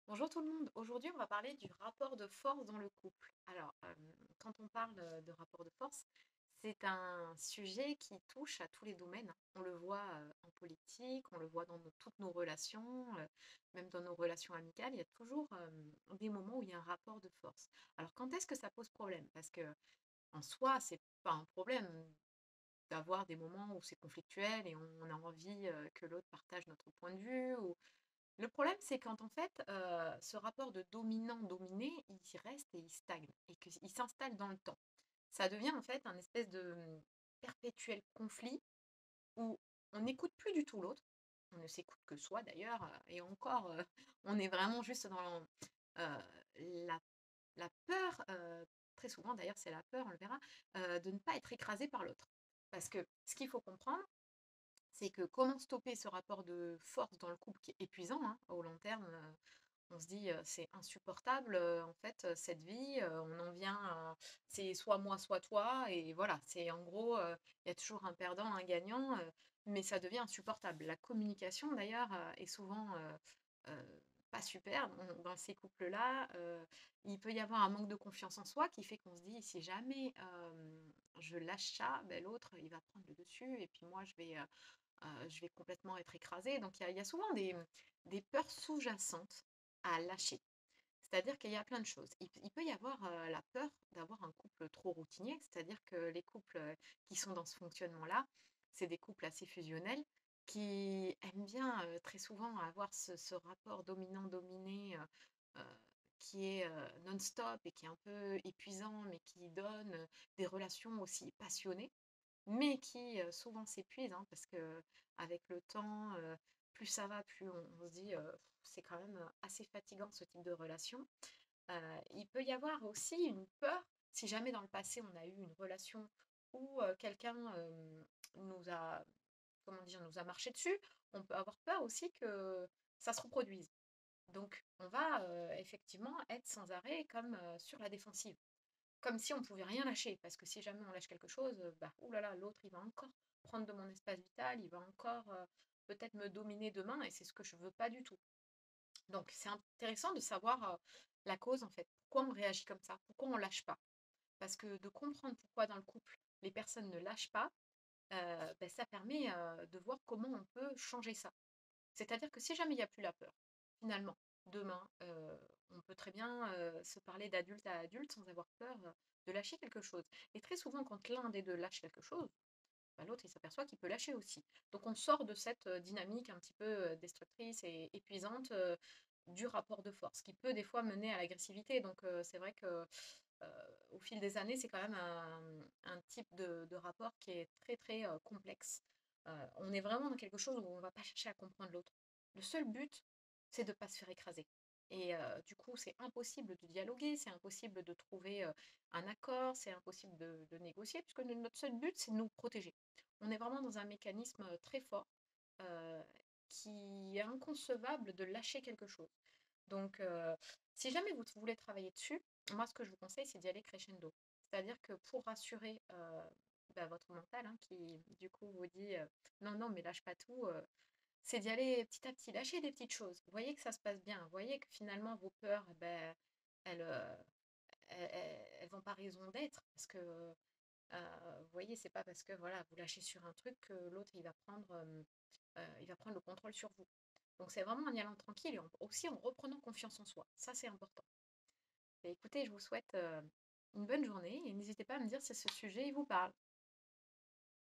Bonjour tout le monde. Aujourd'hui, on va parler du rapport de force dans le couple. Alors, quand on parle de rapport de force, c'est un sujet qui touche à tous les domaines. On le voit en politique, on le voit dans toutes nos relations, même dans nos relations amicales, il y a toujours des moments où il y a un rapport de force. Alors, quand est-ce que ça pose problème? Parce que en soi, c'est pas un problème d'avoir des moments où c'est conflictuel et on a envie que l'autre partage notre point de vue, le problème, c'est quand en fait, ce rapport de dominant-dominé, il y reste et il stagne et qu'il s'installe dans le temps. Ça devient en fait un espèce de perpétuel conflit où on n'écoute plus du tout l'autre, on ne s'écoute que soi d'ailleurs, et encore, on est vraiment juste dans euh, la, la peur, très souvent d'ailleurs c'est la peur, on le verra, de ne pas être écrasé par l'autre. Parce que ce qu'il faut comprendre, c'est que comment stopper ce rapport de force dans le couple qui est épuisant, hein, au long terme, on se dit, c'est insupportable, en fait, cette vie, on en vient à c'est soit moi, soit toi et voilà, c'est en gros, il y a toujours un perdant, un gagnant, mais ça devient insupportable. La communication d'ailleurs, est souvent, pas super dans ces couples-là, il peut y avoir un manque de confiance en soi qui fait qu'on se dit: «Si jamais, je lâche ça, beh, l'autre, il va prendre le dessus et puis moi je vais complètement être écrasée». Donc il y a souvent des peurs sous-jacentes à lâcher. C'est-à-dire qu'il y a plein de choses. Il peut y avoir la peur d'avoir un couple trop routinier, c'est-à-dire que les couples qui sont dans ce fonctionnement-là, c'est des couples assez fusionnels qui aiment bien très souvent avoir ce rapport dominant-dominé euh, qui est non-stop et qui est un peu épuisant, mais qui donne des relations aussi passionnées mais qui souvent s'épuisent, hein, parce que avec le temps, plus ça va, plus on se dit c'est quand même assez fatigant ce type de relation. Il peut y avoir aussi une peur, si jamais dans le passé on a eu une relation où quelqu'un nous a, comment dire, nous a marché dessus, on peut avoir peur aussi que ça se reproduise. Donc on va effectivement être sans arrêt comme sur la défensive. Comme si on pouvait rien lâcher, parce que si jamais on lâche quelque chose, bah, ouh là là, l'autre, il va encore prendre de mon espace vital, il va encore peut-être me dominer demain, et c'est ce que je veux pas du tout. Donc c'est intéressant de savoir la cause en fait, pourquoi on réagit comme ça, pourquoi on lâche pas. Parce que de comprendre pourquoi dans le couple les personnes ne lâchent pas, ben, ça permet de voir comment on peut changer ça. C'est-à-dire que si jamais il n'y a plus la peur, finalement, demain, on peut très bien se parler d'adulte à adulte sans avoir peur de lâcher quelque chose. Et très souvent, quand l'un des deux lâche quelque chose, bah, l'autre il s'aperçoit qu'il peut lâcher aussi. Donc on sort de cette dynamique un petit peu destructrice et épuisante du rapport de force, qui peut des fois mener à l'agressivité. Donc c'est vrai que au fil des années, c'est quand même un type de rapport qui est très très complexe. On est vraiment dans quelque chose où on ne va pas chercher à comprendre l'autre. Le seul but, c'est de ne pas se faire écraser. Et du coup, c'est impossible de dialoguer, c'est impossible de trouver un accord, c'est impossible de négocier, puisque notre seul but, c'est de nous protéger. On est vraiment dans un mécanisme très fort euh, qui est inconcevable de lâcher quelque chose. Donc, si jamais vous voulez travailler dessus, moi, ce que je vous conseille, c'est d'y aller crescendo. C'est-à-dire que pour rassurer bah, votre mental, hein, qui du coup vous dit non, non, mais lâche pas tout, c'est d'y aller petit à petit, lâcher des petites choses. Vous voyez que ça se passe bien, vous voyez que finalement vos peurs, eh ben, elles, elles n'ont pas raison d'être. Parce que, vous voyez, c'est pas parce que voilà, vous lâchez sur un truc que l'autre il va prendre le contrôle sur vous. Donc c'est vraiment en y allant tranquille et aussi en reprenant confiance en soi. Ça, c'est important. Et écoutez, je vous souhaite une bonne journée et n'hésitez pas à me dire si ce sujet il vous parle.